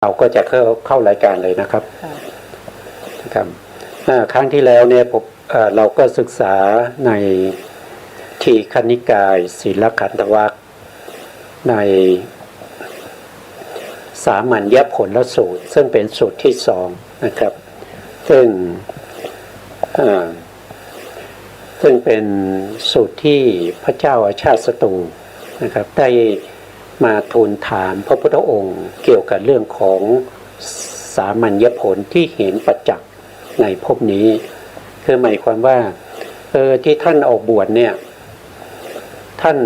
เราก็จะเข้ารายการเลยนะครับนะครับครั้งที่แล้วเนี่ยเราก็ศึกษาในทีฆนิกายศีลขันธวรรคในสามัญญผลสูตรซึ่งเป็นสูตรที่สองนะครับซึ่งเป็นสูตรที่พระเจ้าอาชาติศัตรูนะครับได้มาทูลถามพระพุทธองค์เกี่ยวกับเรื่องของสามัญญผลที่เห็นประจักษ์ในภพนี้คือหมายความว่าที่ท่านออกบวชเนี่ยท่าน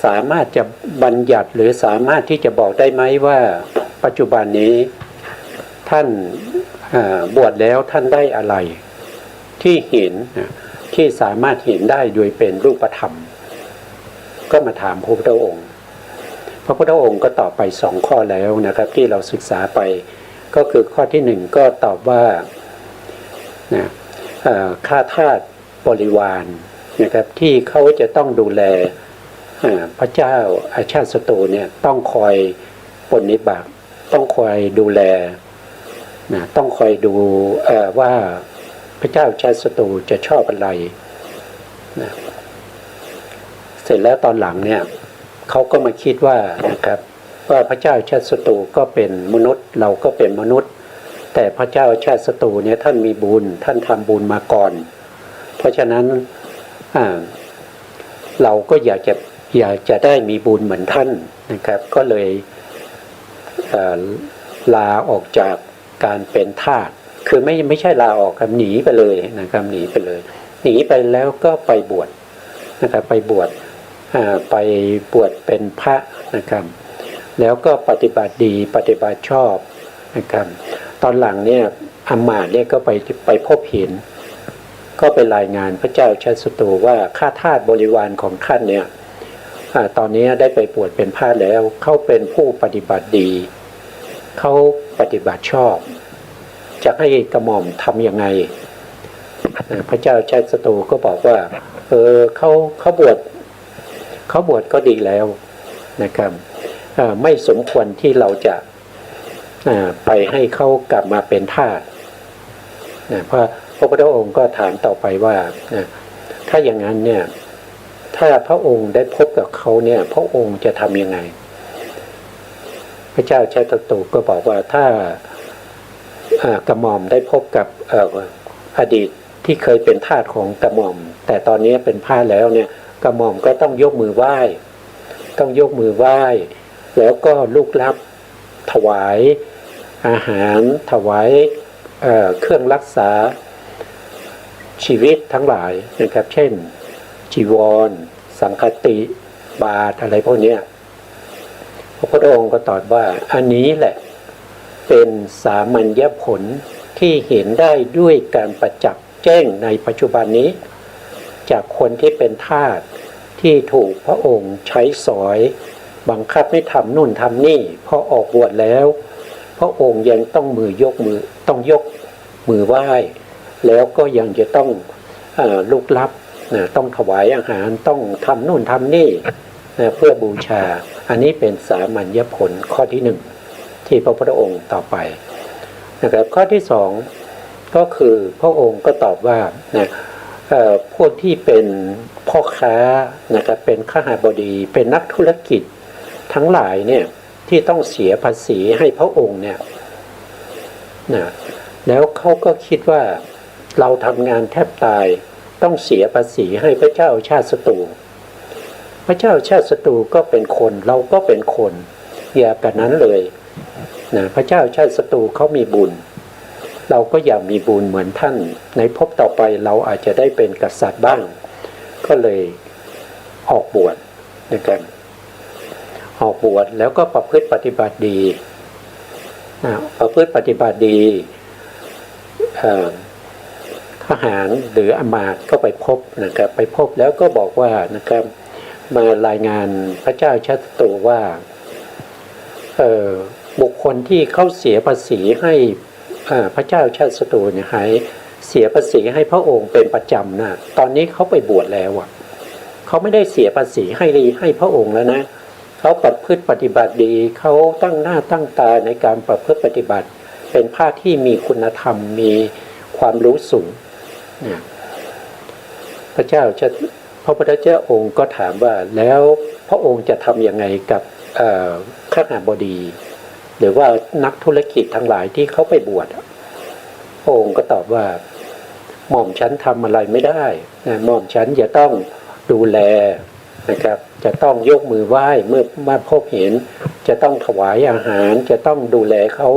สามารถจะบัญญัติหรือสามารถที่จะบอกได้ไหมว่าปัจจุบันนี้ท่านบวชแล้วท่านได้อะไรที่เห็นที่สามารถเห็นได้โดยเป็นรูปธรรมก็มาถามพระพุทธองค์พระพุทธองค์ก็ตอบไป2ข้อแล้วนะครับที่เราศึกษาไปก็คือข้อที่1ก็ตอบว่าข้าทาสบริวารนะครับที่เขาจะต้องดูแลพระเจ้าอาชาติศัตรูเนี่ยต้องคอยปฏิบัติต้องคอยดูแลต้องคอยดูว่าพระเจ้าอาชาติศัตรูจะชอบอะไรนะเสร็จแล้วตอนหลังเนี่ยเขาก็มาคิดว่านะครับว่าพระเจ้าชาติศัตรูก็เป็นมนุษย์เราก็เป็นมนุษย์แต่พระเจ้าชาติศัตรูเนี่ยท่านมีบุญท่านทำบุญมาก่อนเพราะฉะนั้นเราก็อยากจะได้มีบุญเหมือนท่านนะครับก็เลยลาออกจากการเป็นทาสคือไม่ใช่ลาออกครับหนีไปเลยนะครับหนีไปเลยหนีไปแล้วก็ไปบวชนะครับไปบวชเป็นพระนะครับแล้วก็ปฏิบัติดีปฏิบัติชอบนะครับตอนหลังเนี่ยอมาตย์เนี่ยก็ไปพบเห็นก็ไปรายงานพระเจ้าชาติศัตรูว่าข้าทาสบริวารของท่านเนี่ยตอนนี้ได้ไปบวชเป็นพระแล้วเขาเป็นผู้ปฏิบัติดีเขาปฏิบัติชอบจะให้กระหม่อมทำยังไงพระเจ้าชาติศัตรูก็บอกว่าเขาบวชก็ดีแล้วนะครับไม่สมควรที่เราจะไปให้เขากลับมาเป็นทาสเพราะพระพุทธองค์ก็ถามต่อไปว่าถ้าอย่างนั้นเนี่ยถ้าพระองค์ได้พบกับเขาเนี่ยพระองค์จะทำยังไงพระเจ้าชาติศัตรูก็บอกว่าถ้ากระหม่อมได้พบกับอดีตที่เคยเป็นทาสของกระหม่อมแต่ตอนนี้เป็นพระแล้วเนี่ยกระหม่อมก็ต้องยกมือไหว้แล้วก็ลุกลับถวายอาหารถวายเครื่องรักษาชีวิตทั้งหลายนะครับเช่นจีวรสังฆติบาตรอะไรพวกนี้พระพุทธองค์ก็ตรัสว่าอันนี้แหละเป็นสามัญญผลที่เห็นได้ด้วยการประจักษ์แจ้งในปัจจุบันนี้จากคนที่เป็นทาสที่ถูกพระองค์ใช้สอยบังคับให้ทำนู่นทำนี่พอออกบวชแล้วพระองค์ยังต้องยกมือไหว้แล้วก็ยังจะต้องลุกลับต้องถวายอาหารต้องทำนู่นทำนี่เพื่อบูชาอันนี้เป็นสามัญญผลข้อที่1ที่พระพุทธองค์ต่อไปนะครับข้อที่2ก็คือพระองค์ก็ตอบว่าพวกที่เป็นพ่อค้านะครับเป็นข้าบดีเป็นนักธุรกิจทั้งหลายเนี่ยที่ต้องเสียภาษีให้พระองค์เนี่ยแล้วเขาก็คิดว่าเราทำงานแทบตายต้องเสียภาษีให้พระเจ้าชาติศัตรูพระเจ้าชาติศัตรูก็เป็นคนเราก็เป็นคนอย่ากันนั้นเลยพระเจ้าชาติศัตรูเขามีบุญเราก็อยากมีบุญเหมือนท่านในภพต่อไปเราอาจจะได้เป็นกษัตริย์บ้างก็เลยออกบวชนะครับออกบวชแล้วก็ประพฤติปฏิบัติดีทหารหรืออมาตย์ก็ไปพบนะครับไปพบแล้วก็บอกว่านะครับมารายงานพระเจ้าชาติศัตรูว่าบุคคลที่เขาเสียภาษีให้พระเจ้าชาติศัตรูเนี่ยเสียภาษีให้พระองค์เป็นประจำนะตอนนี้เขาไปบวชแล้วเขาไม่ได้เสียภาษีให้พระองค์แล้วนะ เขาประพฤติปฏิบัติดีเขาตั้งหน้าตั้งตาในการประพฤติปฏิบัติเป็นพระที่มีคุณธรรมมีความรู้สูงเนี่ยพระพุทธเจ้าองค์ก็ถามว่าแล้วพระองค์จะทำยังไงกับข้าราชบดีหรือว่านักธุรกิจทั้งหลายที่เขาไปบวชพระองค์ก็ตอบว่าหม่อมฉันทำอะไรไม่ได้นะหม่อมฉันจะต้องดูแลนะครับจะต้องยกมือไหว้เมื่อมาพบเห็นจะต้องถวายอาหารจะต้องดูแลเขา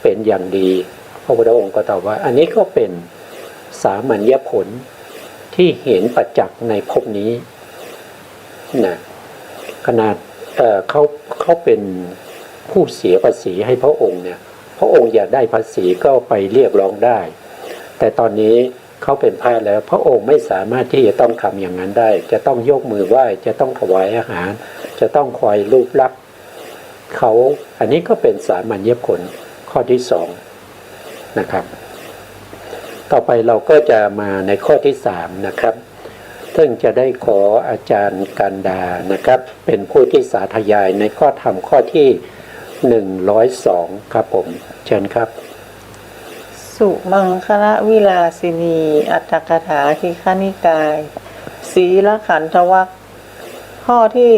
เป็นอย่างดีพระพุทธองค์ก็ตอบว่าอันนี้ก็เป็นสามัญญผลที่เห็นประจักษ์ในภพนี้นะขนาดเขาเป็นผู้เสียภาษีให้พระองค์เนี่ยพระองค์อยากได้ภาษีก็ไปเรียกร้องได้แต่ตอนนี้เขาเป็นพระแล้วพระองค์ไม่สามารถที่จะต้องทำอย่างนั้นได้จะต้องยกมือไหว้จะต้องถวายอาหารจะต้องคอยรูปรับเขาอันนี้ก็เป็นสามัญญผลข้อที่สองนะครับต่อไปเราก็จะมาในข้อที่สามนะครับซึ่งจะได้ขออาจารย์กันดานะครับเป็นผู้ที่สาธยายในข้อธรรมข้อที่102ครับผมเชิญครับสุมังคละวิลาสินีอัตถกถาทีฆนิกายศีลขันธวรรคข้อที่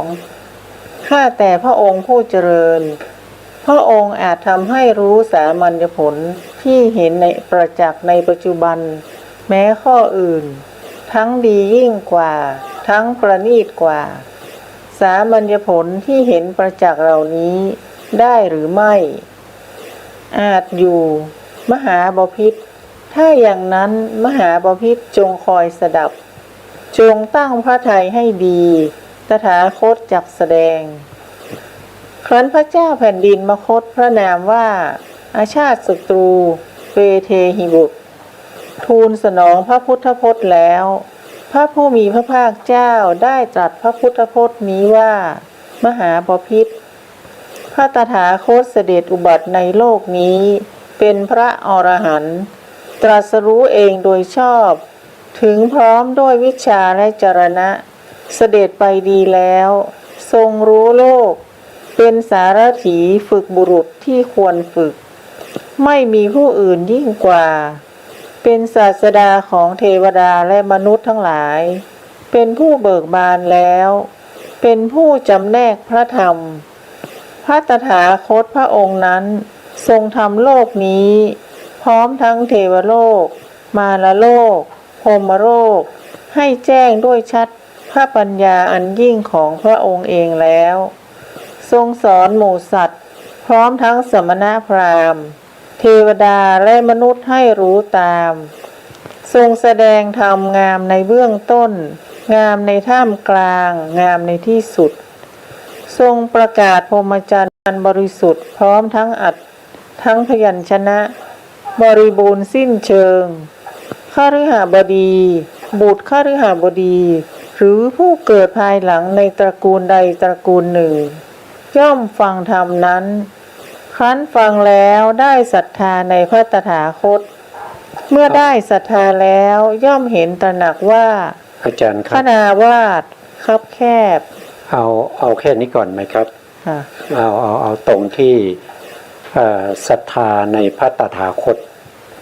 102ข้าแต่พระองค์ผู้เจริญพระองค์อาจทำให้รู้สามัญญผลที่เห็นในประจักษ์ในปัจจุบันแม้ข้ออื่นทั้งดียิ่งกว่าทั้งประณีตกว่าสามัญญผลที่เห็นประจักษ์เหล่านี้ได้หรือไม่อาจอยู่มหาบพิตรถ้าอย่างนั้นมหาบพิตรจงคอยสดับจงตั้งพระทัยให้ดีตถาคตจักแสดงครั้นพระเจ้าแผ่นดินมคธพระนามว่าอาชาติศัตรูเวเทหิบุตรทูลสนองพระพุทธพจน์แล้วพระผู้มีพระภาคเจ้าได้ตรัสพระพุทธพจน์นี้ว่ามหาบพิตรพระตถาคตเสด็จอุบัติในโลกนี้เป็นพระอรหันต์ตรัสรู้เองโดยชอบถึงพร้อมด้วยวิชาและจรณะเสด็จไปดีแล้วทรงรู้โลกเป็นสารถีฝึกบุรุษที่ควรฝึกไม่มีผู้อื่นยิ่งกว่าเป็นศาสดาของเทวดาและมนุษย์ทั้งหลายเป็นผู้เบิกบานแล้วเป็นผู้จำแนกพระธรรมพระตถาคตพระองค์นั้นทรงทำโลกนี้พร้อมทั้งเทวโลกมารโลกพรหมโลกให้แจ้งด้วยชัดพระปัญญาอันยิ่งของพระองค์เองแล้วทรงสอนหมู่สัตว์พร้อมทั้งสมณพราหมณ์เทวดาและมนุษย์ให้รู้ตามทรงแสดงธรรมงามในเบื้องต้นงามในท่ามกลางงามในที่สุดทรงประกาศพรหมจรรย์อันบริสุทธิ์พร้อมทั้งอัตถ์ทั้งพยัญชนะบริบูรณ์สิ้นเชิงคฤหบดีบุตรคฤหบดีหรือผู้เกิดภายหลังในตระกูลใดตระกูลหนึ่งย่อมฟังธรรมนั้นครั้นฟังแล้วได้ศรัทธาในพระตถาคตเมื่อได้ศรัทธาแล้วย่อมเห็นตระหนักว่าอาจารย์ครับขณาวาสคับแคบเอาแค่นี้ก่อนไหมครับเอาตรงที่ศรัทธาในพระตถาคต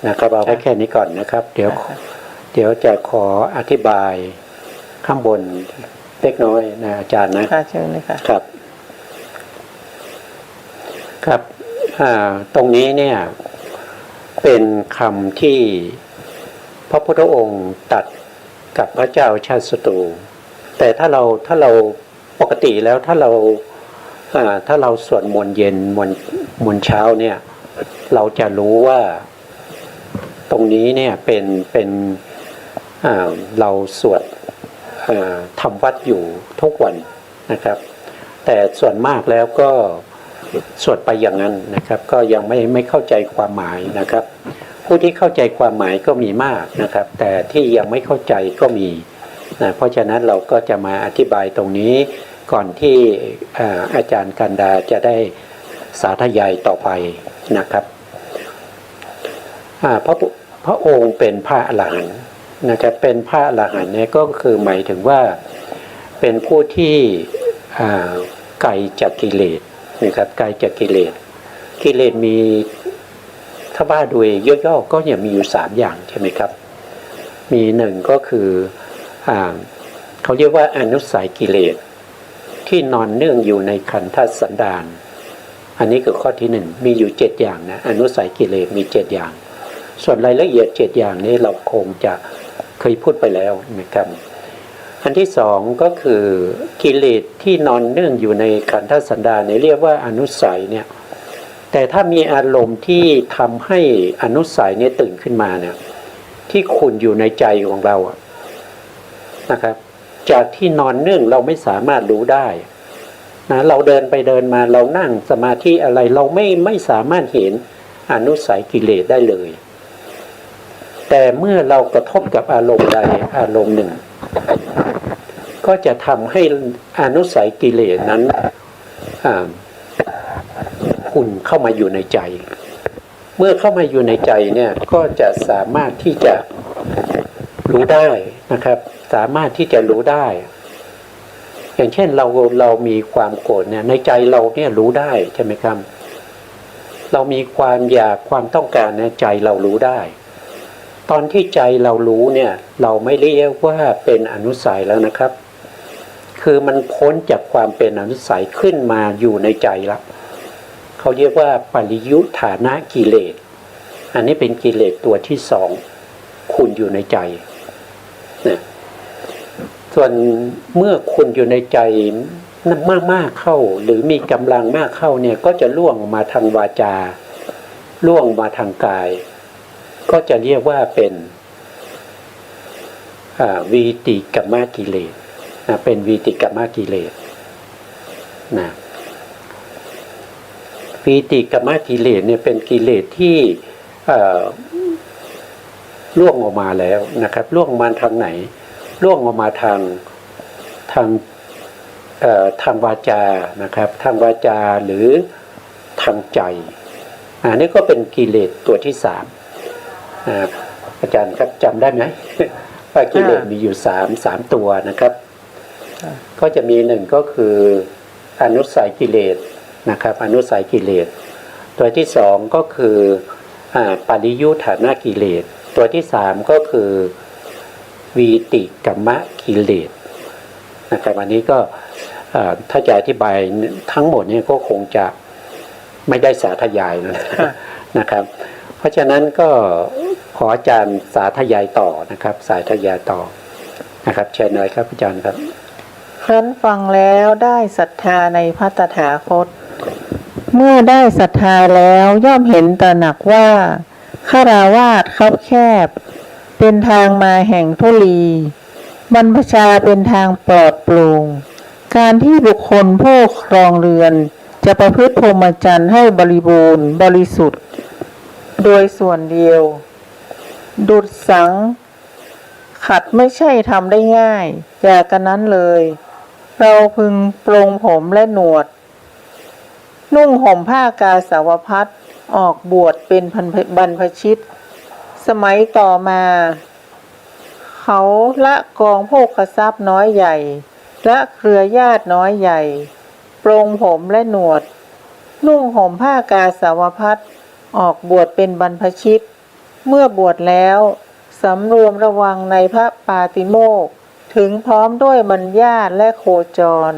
นะครับเอาไว้แค่นี้ก่อนนะครับเดี๋ยวจะขออธิบายข้างบนเล็กน้อยนะอาจารย์นะเชิญเลยค่ะครับครับตรงนี้เนี่ยเป็นคำที่พระพุทธองค์ตรัสกับพระเจ้าชาติศัตรูแต่ถ้าเราปกติแล้วถ้าเราสวดมนต์เย็นมนต์เช้าเนี่ยเราจะรู้ว่าตรงนี้เนี่ยเป็นเราสวดทำวัดอยู่ทุกวันนะครับแต่ส่วนมากแล้วก็สวดไปอย่างนั้นนะครับก็ยังไม่เข้าใจความหมายนะครับผู้ที่เข้าใจความหมายก็มีมากนะครับแต่ที่ยังไม่เข้าใจก็มีนะเพราะฉะนั้นเราก็จะมาอธิบายตรงนี้ก่อนที่อาจารย์กันดาจะได้สาธยายต่อไปนะครับพระองค์เป็นพระอรหันต์นะครับเป็นพระอรหันต์เนี่ยก็คือหมายถึงว่า เป็นผู้ที่ไกลจากกิเลสนะครับไกลจากกิเลสกิเลสมีถ้าว่าโดยย่อๆก็เนี่ยมีอยู่3อย่างใช่ไหมครับมีหนึ่งก็คือเขาเรียกว่าอนุสัยกิเลสที่นอนเนื่องอยู่ในขันธสันดานอันนี้คือข้อที่1มีอยู่7อย่างนะอนุสัยกิเลสมี7อย่างส่วนรายละเอียด7อย่างนี้เราคงจะเคยพูดไปแล้วนะครับอันที่2ก็คือกิเลสที่นอนเนื่องอยู่ในขันธสันดานเนี่ยเรียกว่าอนุสัยเนี่ยแต่ถ้ามีอารมณ์ที่ทำให้อนุสัยเนี่ยตื่นขึ้นมาเนี่ยที่ขุ่นอยู่ในใจของเรานะครับจากที่นอนเนื่องเราไม่สามารถรู้ได้นะเราเดินไปเดินมาเรานั่งสมาธิอะไรเราไม่สามารถเห็นอนุสัยกิเลสได้เลยแต่เมื่อเรากระทบกับอารมณ์ใดอารมณ์หนึ่งก็จะทำให้อนุสัยกิเลสนั้นขุ่นเข้ามาอยู่ในใจเมื่อเข้ามาอยู่ในใจเนี่ยก็จะสามารถที่จะรู้ได้นะครับสามารถที่จะรู้ได้อย่างเช่นเรามีความโกรธเนี่ยในใจเราเนี่ยรู้ได้ใช่ไหมครับเรามีความอยากความต้องการในใจเรารู้ได้ตอนที่ใจเรารู้เนี่ยเราไม่เรียกว่าเป็นอนุสัยแล้วนะครับคือมันพ้นจากความเป็นอนุสัยขึ้นมาอยู่ในใจแล้วเขาเรียกว่าปริยุทธานะกิเลสอันนี้เป็นกิเลสตัวที่2ขุ่นอยู่ในใจนะส่วนเมื่อขุ่นอยู่ในใจมากเข้าหรือมีกำลังมากเข้าเนี่ยก็จะล่วงมาทางวาจาล่วงมาทางกายก็จะเรียกว่าเป็นวีติกัมมกิเลสนะเป็นวีติกัมมกิเลสนะวีติกัมมกิเลสเนี่ยเป็นกิเลสที่ล่วงออกมาแล้วนะครับล่วงมาทางไหนล่วงออกมาทางวาจานะครับทางวาจาหรือทางใจนี่ก็เป็นกิเลสตัวที่3อาจารย์ครับจำได้ไหมว่ากิเลสมีอยู่3ตัวนะครับก็จะมี1ก็คืออนุสัยกิเลสนะครับอนุสัยกิเลสตัวที่2ก็คือปริยุทธานะกิเลสตัวที่3ก็คือวีติกัมมกิเลสนะครับอันนี้ก็ถ้าจะอธิบายทั้งหมดเนี่ยก็คงจะไม่ได้สาธยายนะครับเพราะฉะนั้นก็ขออาจารย์สาธยายต่อนะครับสาธยายต่อนะครับเชิญเลยครับอาจารย์ครับครั้นฟังแล้วได้ศรัทธาในพระตถาคตเมื่อได้ศรัทธาแล้วย่อมเห็นตระหนักว่าฆราวาสคับแคบเป็นทางมาแห่งทุลีบรรพชาเป็นทางปลอดโปร่งการที่บุคคลผู้ครองเรือนจะประพฤติพรหมจรรย์ให้บริบูรณ์บริสุทธิ์โดยส่วนเดียวดุจสังขัดไม่ใช่ทำได้ง่ายจากกันนั้นเลยเราพึงปรงผมและหนวดนุ่งห่มผ้ากาสาวพัสออกบวชเป็นบรรพชิตสมัยต่อมาเขาละกองโภคทรัพย์น้อยใหญ่และเครือญาติน้อยใหญ่ปรงผมและหนวดนุ่งห่มผ้ากาสาวพัสออกบวชเป็นบรรพชิตเมื่อบวชแล้วสำรวมระวังในพระปาติโมกข์ถึงพร้อมด้วยบัญญาติและโคจร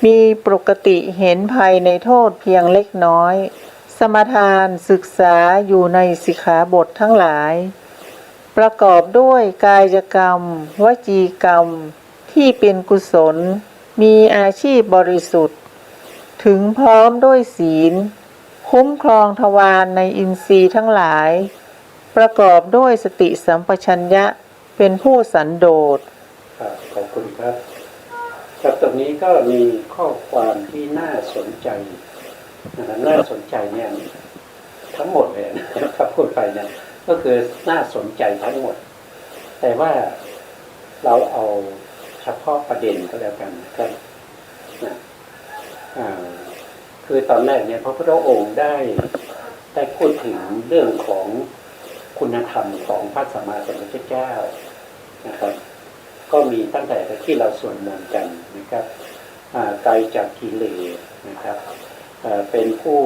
มีปกติเห็นภัยในโทษเพียงเล็กน้อยสมทานศึกษาอยู่ในสิกขาบททั้งหลายประกอบด้วยกายกรรมวจีกรรมที่เป็นกุศลมีอาชีพบริสุทธิ์ถึงพร้อมด้วยศีลคุ้มครองทวารในอินทรีย์ทั้งหลายประกอบด้วยสติสัมปชัญญะเป็นผู้สันโดษขอบคุณครับครับตรงนี้ก็มีข้อความที่น่าสนใจน่าสนใจเนี่ยทั้งหมดเลยนะครับพูดไปเนี่ยก็คือน่าสนใจทั้งหมดแต่ว่าเราเอาเฉพาะประเด็นก็แล้วกันนะครับคือตอนแรกเนี่ยพระพุทธองค์ได้พูดถึงเรื่องของคุณธรรมของพระสัมมาสัมพุทธเจ้านะครับ ก็มีตั้งแต่ที่เราสวดมนต์กันนะครับไกลจากกิเลสนะครับเป็นผู้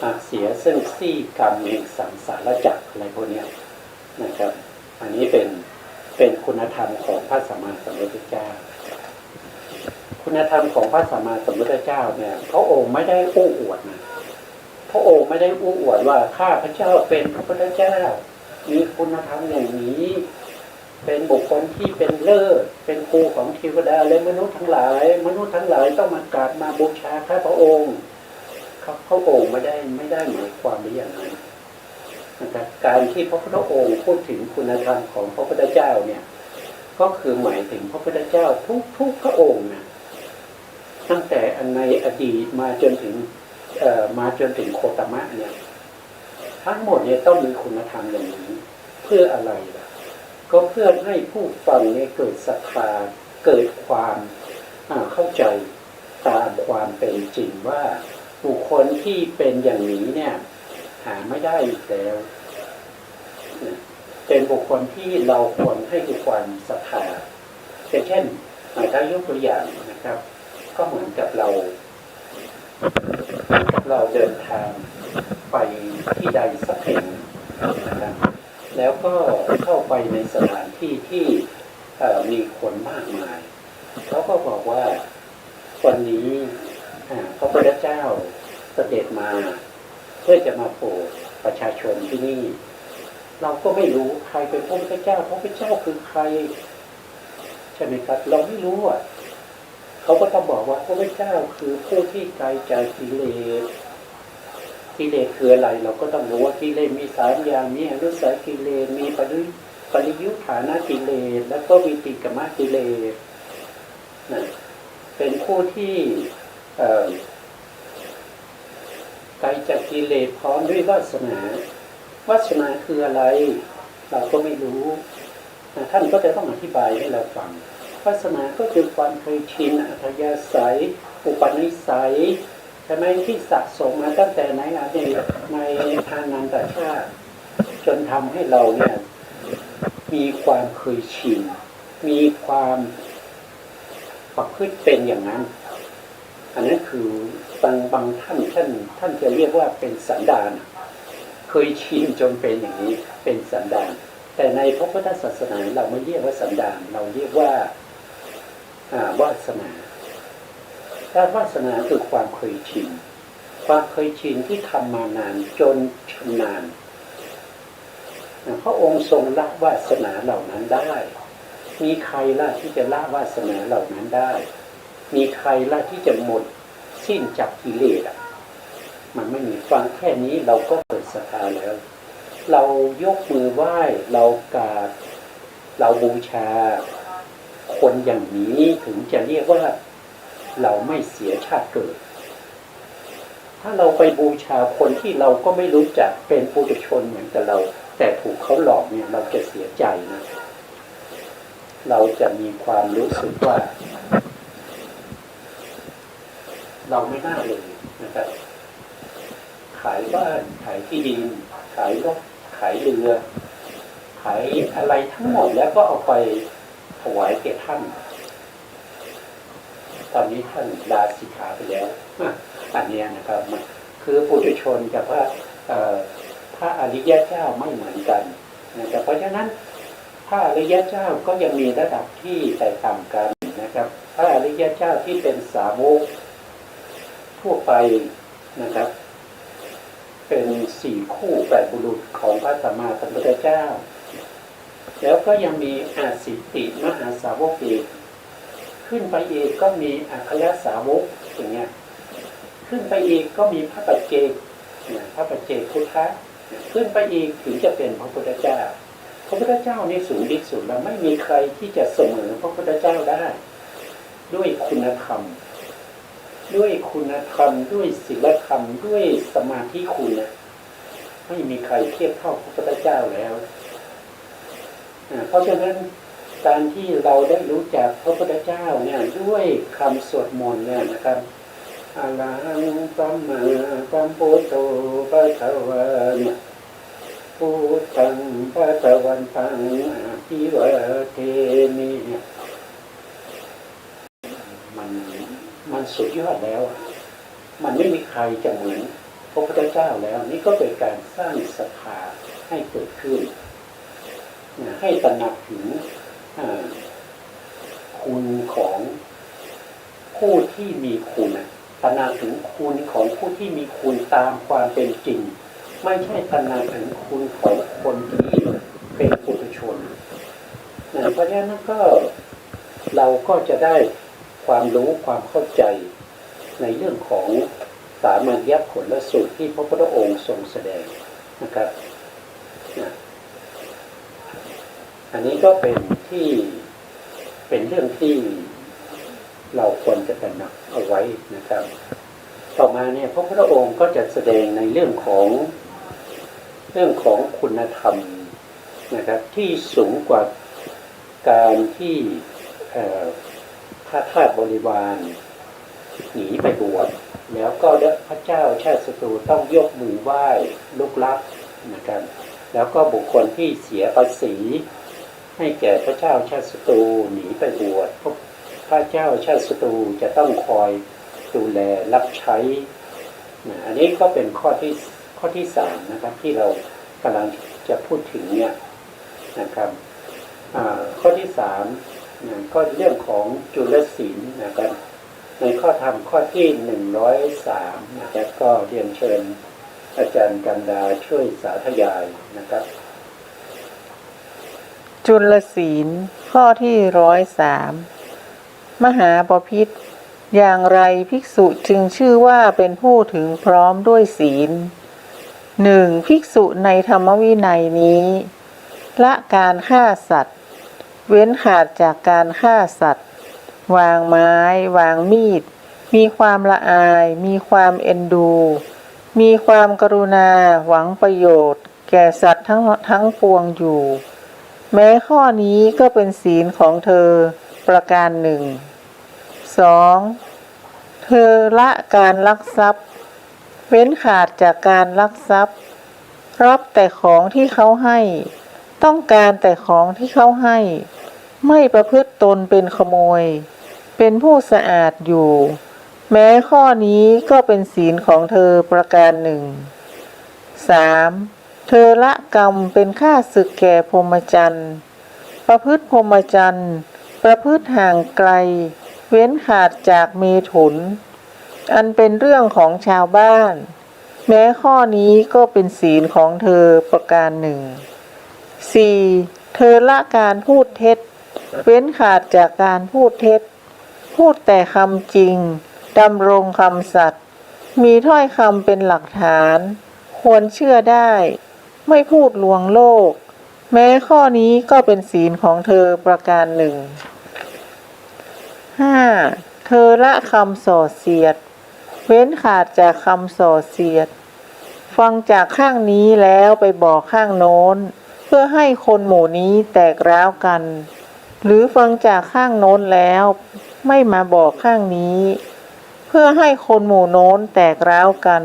หักเสียซึ่งซี่กรรมแห่งสังสารวัฏอะไรพวกนี้นะครับอันนี้เป็นคุณธรรมของพระสัมมาสัมพุทธเจ้าคุณธรรมของพระสัมมาสัมพุทธเจ้าเนี่ยพระองค์ไม่ได้อู้อวดนะพระองค์ไม่ได้อู้อวดว่าข้าพระเจ้าเป็นพระพุทธเจ้ามีคุณธรรมอย่างนี้เป็นบุคคลที่เป็นเลิศเป็นครูของเทวดาและมนุษย์ทั้งหลายต้องมากราบมาบูชาข้าพระองค์พระองค์ไม่ได้หมายความว่าอย่างนั้นนะครับการที่พระพุทธองค์พูดถึงคุณธรรมของพระพุทธเจ้าเนี่ยก็คือหมายถึงพระพุทธเจ้าทุกพระองค์นะตั้งแต่ในอดีตมาจนถึงโคตมะเนี่ยทั้งหมดเนี่ยต้องมีคุณธรรมอย่างนี้เพื่ออะไรล่ะก็เพื่อให้ผู้ฟังเนี่ยเกิดศรัทธาเกิดความเข้าใจตามความเป็นจริงว่าบุคคลที่เป็นอย่างนี้เนี่ยหาไม่ได้อีกแล้วเป็นบุคคลที่เราควรให้ความศรัทธาเช่นถ้ายกตัวอย่างนะครับก็เหมือนกับเราเดินทางไปที่ใดสักแห่งนะครับแล้วก็เข้าไปในสถานที่ที่มีคนมากมายเขาก็บอกว่าวันนี้พระพุทธเจ้าเสด็จมาเพื่อจะมาโปรดประชาชนที่นี่เราก็ไม่รู้ใครเป็นพระพุทธเจ้าคือใครใช่ไหมครับเราไม่รู้เขาก็ต้องบอกว่าพระพุทธเจ้าคือผู้ที่ไกลจากกิเลสคืออะไรเราก็ต้องรู้ว่ากิเลสมี3อย่างมีอนุสัยกิเลสมีปริยุทธานะกิเลสแล้วก็วิติกมกิเลสเป็นผู้ที่ไกลจากกิเลสพร้อมด้วยวาสนาคืออะไรเราก็ไม่รู้ท่านก็จะต้องอธิบายให้เราฟังวาสนาก็คือความเคยชินอัธยาศัยอุปนิสัยใช่ไหมที่สะสมมาตั้งแต่ในทางนันตชาติจนทำให้เราเนี่ยมีความเคยชินมีความประพฤติเป็นอย่างนั้นอันนั้นคือบางท่านจะเรียกว่าเป็นสันดานเคยชินจนเป็นอย่างนี้เป็นสันดานแต่ในพระพุทธศาสนาเราไม่เรียกว่าสันดานเราเรียกว่าวาสนาถ้าวาสนาคือความเคยชินที่ทำมานานจนชำนาญพระองค์ทรงละวาสนาเหล่านั้นได้มีใครล่ะที่จะละวาสนาเหล่านั้นได้มีใครล่ะที่จะหมดสิ้นจากกิเลสมันไม่มีฟังแค่นี้เราก็เกิดศรัทธาแล้วเรายกมือไหว้เรากราบเราบูชาคนอย่างนี้ถึงจะเรียกว่าเราไม่เสียชาติเกิดถ้าเราไปบูชาคนที่เราก็ไม่รู้จักเป็นปุถุชนเหมือนกับเราแต่ถูกเขาหลอกเนี่ยเราจะเสียใจนะเราจะมีความรู้สึกว่าเราไม่น่าเลยนะครับขายบ้านขายที่ดินขายรถขายเรือขายอะไรทั้งหมดแล้วก็เอาไปถวายแก่ท่านตอนนี้ท่านลาสิกขาไปแล้วอันนี้นะครับคือปุถุชนกับพระอริยเจ้าไม่เหมือนกันนะครับเพราะฉะนั้นพระอริยเจ้าก็ยังมีระดับที่แตกต่างกันนะครับพระอริยเจ้าที่เป็นสาวกทั่วไปนะครับเป็น4 คู่8บุรุษของพระสัมมาสัมพุทธเจ้าแล้วก็ยังมีอาสิติมหาสาวกอีกขึ้นไปอีกก็มีอัครสาวกอย่างเงี้ยขึ้นไปอีกก็มีพระปัจเจกพุทธะขึ้นไปอีกถึงจะเป็นพระพุทธเจ้าพระพุทธเจ้านี่สูงที่สุดแล้วไม่มีใครที่จะเสมอพระพุทธเจ้าได้ด้วยคุณธรรมด้วยศีลธรรมด้วยสมาธิคุณนะไม่มีใครเทียบเท่าพระพุทธเจ้าแล้วเพราะฉะนั้นการที่เราได้รู้จักพระพุทธเจ้าเนี่ยด้วยคำสวดมนต์เนี่ยนะครับอะระหังสัมมาสัมพุทโธพระขวาเนี่ยพ พุทธังพระตวันตังอภิวาเทมิมันสุดยอดแล้วมันไม่มีใครจะเหมือนพระพุทธเจ้าแล้วนี่ก็เป็นการสร้างศรัทธาให้เกิดขึ้นให้ตระหนักถึงคุณของผู้ที่มีคุณตระหนักถึงคุณของผู้ที่มีคุณตามความเป็นจริงไม่ใช่ตระหนักถึงคุณของคนที่เป็นปุถุชนเพราะฉะนั้นก็เราก็จะได้ความรู้ความเข้าใจในเรื่องของสามัญญผลสูตรที่พระพุทธองค์ทรงแสดงนะครับอันนี้ก็เป็นเรื่องที่เราควรจะตระหนักเอาไว้นะครับต่อมาเนี่ยพระพุทธองค์ก็จะแสดงในเรื่องของคุณธรรมนะครับที่สูงกว่าการที่ทาสบริวารหนีไปบวชแล้วก็พระเจ้าชาติศัตรูต้องยกมือไหว้ลุกลับนะครับแล้วก็บุคคลที่เสียภาษีให้แก่พระเจ้าชาติศัตรูหนีไปบวชพระเจ้าชาติศัตรูจะต้องคอยดูแลรับใช้อันนี้ก็เป็นข้อที่3นะครับที่เรากำลังจะพูดถึงเนี่ยนะครับข้อที่3ก็เรื่องของจุลศีลนะครับในข้อธรรมข้อที่103นะครับก็เรียนเชิญอาจารย์กันดาช่วยสาธยายนะครับจุลศีลข้อที่103มหาบพิตรอย่างไรภิกษุจึงชื่อว่าเป็นผู้ถึงพร้อมด้วยศีล 1. ภิกษุในธรรมวินัยนี้ละการฆ่าสัตว์เว้นขาดจากการฆ่าสัตว์วางไม้วางมีดมีความละอายมีความเอ็นดูมีความกรุณาหวังประโยชน์แก่สัตว์ทั้งปวงอยู่แม้ข้อนี้ก็เป็นศีลของเธอประการหนึ่ง 2. เธอละการลักทรัพย์เว้นขาดจากการลักทรัพย์รับแต่ของที่เขาให้ต้องการแต่ของที่เขาให้ไม่ประพฤติตนเป็นขโมยเป็นผู้สะอาดอยู่แม้ข้อนี้ก็เป็นศีลของเธอประการหนึ่ง 3. เธอละกรรมเป็นข้าศึกแก่พรหมจรรย์ประพฤติพรหมจรรย์ประพฤติห่างไกลเว้นขาดจากเมถุนอันเป็นเรื่องของชาวบ้านแม้ข้อนี้ก็เป็นศีลของเธอประการหนึ่ง 4. เธอละการพูดเท็จเว้นขาดจากการพูดเท็จพูดแต่คำจริงดำรงคำสัตย์มีถ้อยคำเป็นหลักฐานควรเชื่อได้ไม่พูดลวงโลกแม้ข้อนี้ก็เป็นศีลของเธอประการหนึ่ง 5. เธอละคำส่อเสียดเว้นขาดจากคำส่อเสียดฟังจากข้างนี้แล้วไปบอกข้างโน้นเพื่อให้คนหมู่นี้แตกร้าวกันหรือฟังจากข้างโน้นแล้วไม่มาบอกข้างนี้เพื่อให้คนหมู่โน้นแตกร้าวกัน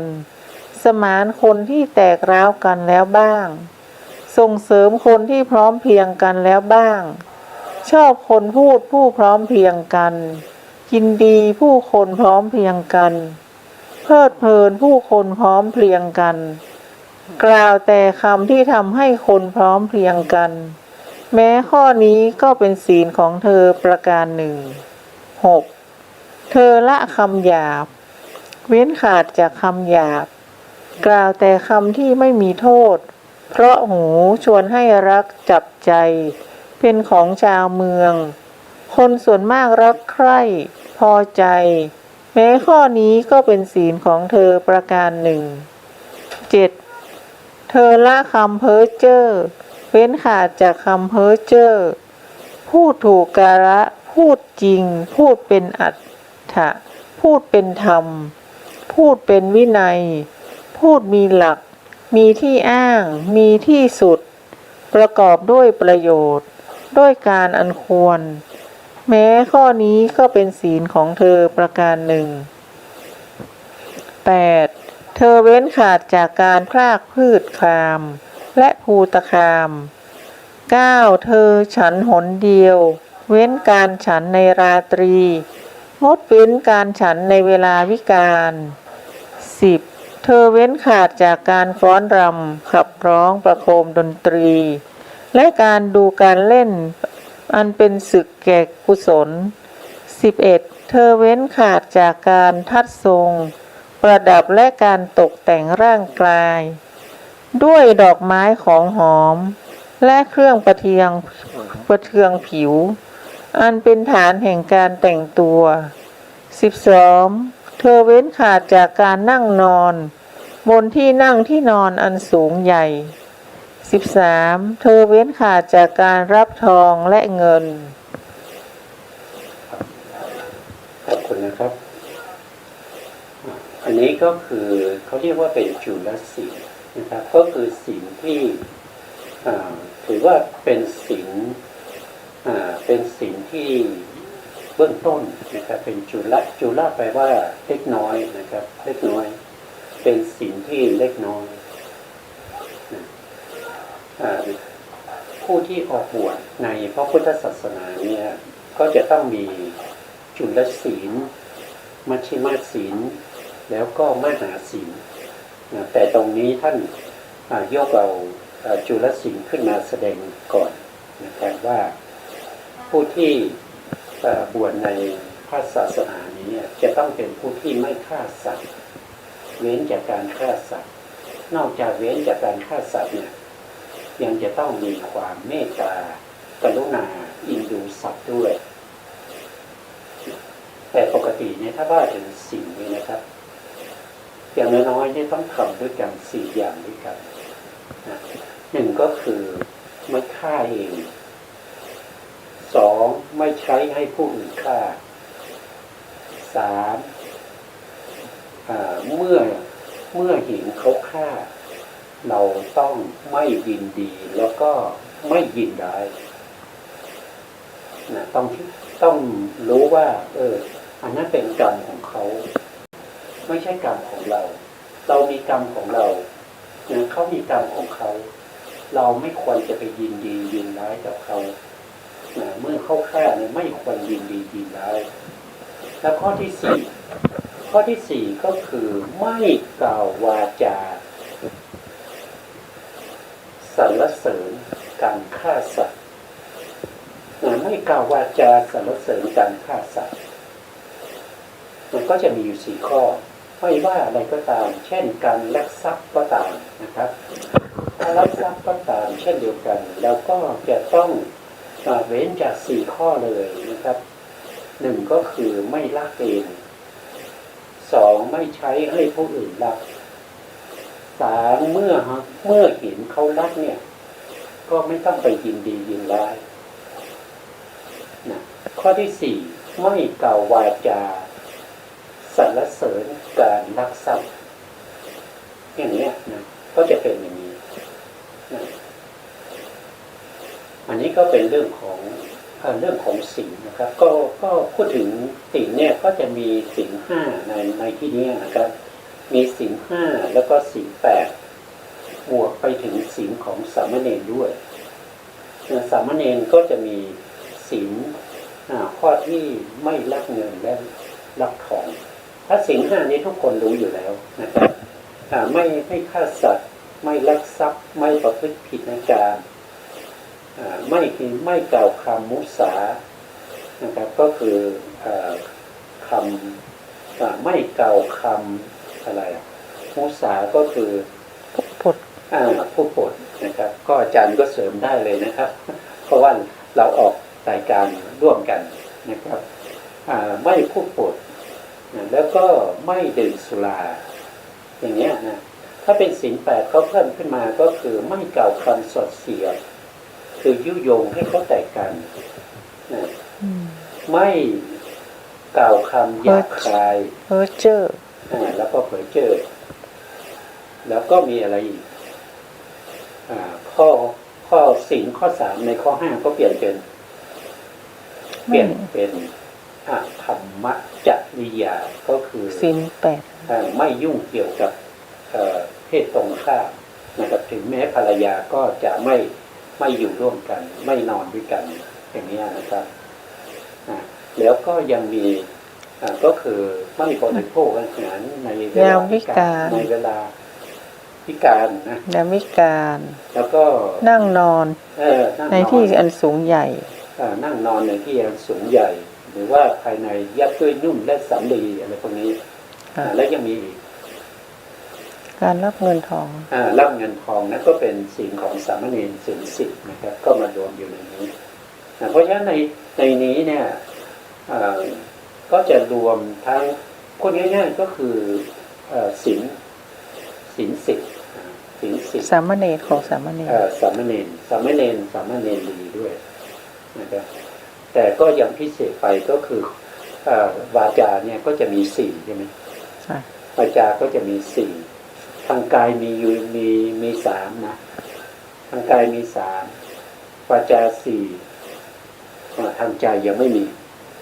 สมานคนที่แตกร้าวกันแล้วบ้างส่งเสริมคนที่พร้อมเพรียงกันแล้วบ้างชอบคนพูดผู้พร้อมเพรียงกันยินดีผู้คนพร้อมเพรียงกันเพลิดเพลินผู้คนพร้อมเพรียงกันกล่าวแต่คำที่ทำให้คนพร้อมเพรียงกันแม้ข้อนี้ก็เป็นศีลของเธอประการหนึ่ง 6. เธอละคำหยาบเว้นขาดจากคำหยาบกล่าวแต่คำที่ไม่มีโทษเพราะหูชวนให้รักจับใจเป็นของชาวเมืองคนส่วนมากรักใคร่พอใจแม้ข้อนี้ก็เป็นศีลของเธอประการหนึ่ง 7. เธอละคำเพ้อเจ้อเว้นขาดจากคำเพ้อเจ้อพูดถูกกาละพูดจริงพูดเป็นอัตถะพูดเป็นธรรมพูดเป็นวินัยพูดมีหลักมีที่อ้างมีที่สุดประกอบด้วยประโยชน์ด้วยการอันควรแม้ข้อนี้ก็เป็นศีลของเธอประการหนึ่ง 8. เธอเว้นขาดจากการพรากพืชคาม และภูตคาม 9. เธอฉันหนเดียว เว้นการฉันในราตรี งดเว้นการฉันในเวลาวิกาล 10. เธอเว้นขาดจากการฟ้อนรำขับร้องประโคมดนตรี และการดูการเล่นอันเป็นศึกแก่กุศล 11. เธอเว้นขาดจากการทัดทรง ประดับและการตกแต่งร่างกาย ด้วยดอกไม้ของหอม และเครื่องประเทืองผิว อันเป็นฐานแห่งการแต่งตัว 12. เธอเว้นขาดจากการนั่งนอนบนที่นั่งที่นอนอันสูงใหญ่ 13. เธอเว้นขาดจากการรับทองและเงิน ขอบคุณนะครับอันนี้ก็คือเขาเรียกว่าเป็นจุลศีลนะครับก็คือศีลที่ถือว่าเป็นศีลที่เบื้องต้นนะครับเป็นจุลแปลว่าเล็กน้อยนะครับเล็กน้อยเป็นศีลที่เล็กน้อยผู้ที่ออกบวชในพระพุทธศาสนาเนี่ยก็จะต้องมีจุลศีลมัชฌิมาศีลแล้วก็มหาศีลแต่ตรงนี้ท่านยกเอาจุลศีลขึ้นมาแสดงก่อนนะครับว่าผู้ที่บวชในพระศาสนานี้จะต้องเป็นผู้ที่ไม่ฆ่าสัตว์เว้นจากการฆ่าสัตว์นอกจากเว้นจากการฆ่าสัตว์เนี่ยยังจะต้องมีความเมตตากรุณาอินดูสัตว์ด้วยแต่ปกติเนี่ยถ้าว่าถึงสิ่งนี้นะครับอย่างน้อยๆเนี่ยต้องทำด้วยกัน4 อย่างด้วยกันหนึ่งก็คือไม่ฆ่าเอง2ไม่ใช้ให้ผู้อื่นฆ่า3เมื่อเห็นเขาฆ่าเราต้องไม่ยินดีแล้วก็ไม่ยินร้ายนะต้องรู้ว่าอันนั้นเป็นกรรมของเขาไม่ใช่กรรมของเราเรามีกรรมของเราเขามีกรรมของเขาเราไม่ควรจะไปยินดียินร้ายกับเขาเมื่อเขาฆ่าเนี่ยไม่ควรยินดียินร้ายแล้วข้อที่ 4ก็คือไม่กล่าววาจาสรรเสริญการฆ่าสัตว์ไม่กล่าววาจาสรรเสริญการฆ่าสัตว์มันก็จะมีอยู่4 ข้อไม่ว่าอะไรก็ตามเช่นการลักทรัพย์ก็ตามนะครับถ้าลักทรัพย์ก็ตามเช่นเดียวกันแล้วก็จะต้องเว้นจาก4 ข้อเลยนะครับ1ก็คือไม่ลักเอง2ไม่ใช้ให้ผู้อื่นลัก3เมื่อเห็นเขาลักเนี่ยก็ไม่ต้องไปยินดียินร้ายนะข้อที่4ไม่กล่าววาจาสรรเสริญการลักทรัพย์อย่างนี้นะก็จะเป็นอย่างนี้นะอันนี้ก็เป็นเรื่องของศีลนะครับก็พูดถึงศีลเนี่ยก็จะมีศีล5ในที่นี้นะครับมีศีล5แล้วก็ศีล8บวกไปถึงศีลของสามเณรด้วยสามเณรก็จะมีศีลข้อที่ไม่ลักเงินและลักทองถ้าศีล5นี้ทุกคนรู้อยู่แล้วนะครับไม่ฆ่าสัตว์ไม่ลักทรัพย์ไม่ประพฤติผิดในการไม่กล่าวคำมุสานะครับก็คือคำไม่กล่าวคำอะไรมุสาก็คือผู้ปดนะครับก็อาจารย์ก็เสริมได้เลยนะครับเพราะว่าเราออกรายการร่วมกันนะครับไม่พูดปดแล้วก็ไม่ดื่มสุราอย่างเงี้ยนะถ้าเป็นศีล8เขาเพิ่มขึ้นมาก็คือไม่กล่าวคำสดเสียดคือยุยงให้เขาแตกกันไม่กล่าวคำหยาบคายเพ้อเจ้อแล้วก็เผยเจอแล้วก็มีอะไรอีกข้อศีลข้อ3ในข้อ5ก็เปลี่ยนเป็นธรรมจริยาก็คือศีล8ไม่ยุ่งเกี่ยวกับเพศตรงข้าม นะครับถึงแม้ภรรยาก็จะไม่อยู่ร่วมกัน ไม่นอนด้วยกันอย่างนี้นะครับแล้วก็ยังมีก็คือไม่บริโภคอาหารในเวลาพิการในเวลาพิการนะยามวิการ แล้วก็นั่งนอนในที่อันสูงใหญ่นั่งนอนในที่อันสูงใหญ่ หรือว่าภายในยัดด้วยนุ่นและสำลีอะไรพวกนี้แล้วยังมีอีกการรับเงินทองรับเงินทองนั้นก็เป็นศีลของสามเณรศีล10นะครับก็มารวมอยู่ในนี้เพราะฉะนั้นในนี้เนี่ยก็จะรวมทั้งคนง่ายๆก็คือศีล10สามเณรของสามเณรสามเณรดีด้วยนะครับแต่ก็ยังพิเศษไปก็คือวาจาเนี่ยก็จะมี4ใช่ไหมใช่วาจาก็จะมี4ทางกายมี3นะทางกายมี3วาจา4ทางใจยังไม่มี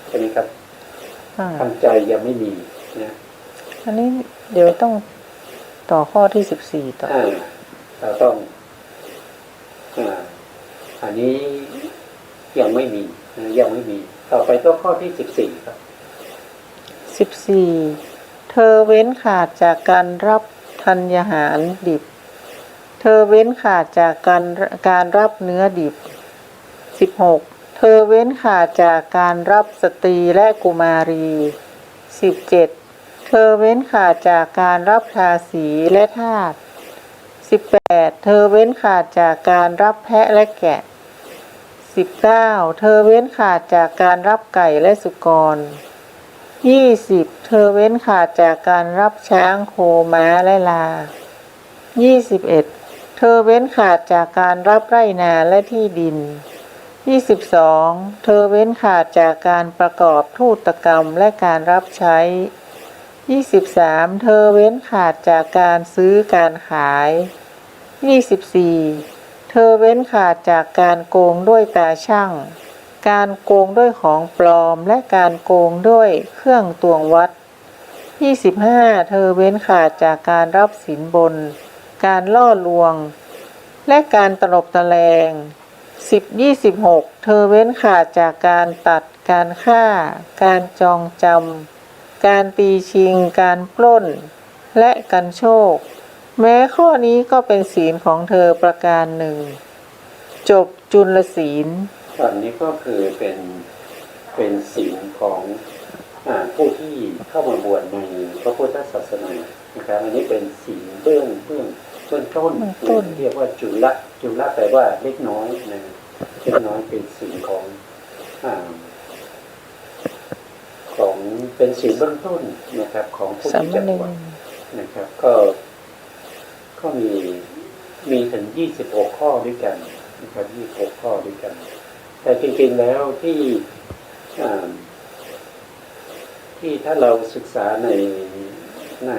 ใช่ไหมครับทางใจยังไม่มีนะอันนี้เดี๋ยวต้องต่อข้อที่14ต่อเราต้องอันนี้ยังไม่มีต่อไปก็ข้อที่14ครับ14เธอเว้นขาดจากการรับธัญญาหารดิบเธอเว้นขาดจากการรับเนื้อดิบ16เธอเว้นขาดจากการรับสตรีและกุมารี17เธอเว้นขาดจากการรับทาสีและทาส18เธอเว้นขาดจากการรับแพะและแกะ19เธอเว้นขาดจากการรับไก่และสุกร20เธอเว้นขาดจากการรับช้างโคม้าและลา21เธอเว้นขาดจากการรับไร่นาและที่ดิน22เธอเว้นขาดจากการประกอบทูตกรรมและการรับใช้23เธอเว้นขาดจากการซื้อการขาย24เธอเว้นขาดจากการโกงด้วยตาช่างการโกงด้วยของปลอมและการโกงด้วยเครื่องตวงวัด25เธอเว้นขาดจากการรับสินบนการล่อลวงและการตลบตะแลง26เธอเว้นขาดจากการตัดการฆ่าการจองจำการตีชิงการปล้นและกันโชคแม้ข้อนี้ก็เป็นศีลของเธอประการหนึ่งจบจุลศีลอันนี้ก็คือเป็นศีลของผู้ที่เข้ามาบวชในพระพุทธศาสนานะครับอันนี้เป็นศีลเบื้องต้นเรียกว่าจุลแปลว่าเล็กน้อยนะเล็กน้อยเป็นศีลของเป็นศีลเบื้องต้นนะครับของผู้ที่จะบวชนะครับก็มีถึง26ข้อด้วยกันนะครับ26ข้อด้วยกันแต่จริงๆแล้วที่ถ้าเราศึกษาใน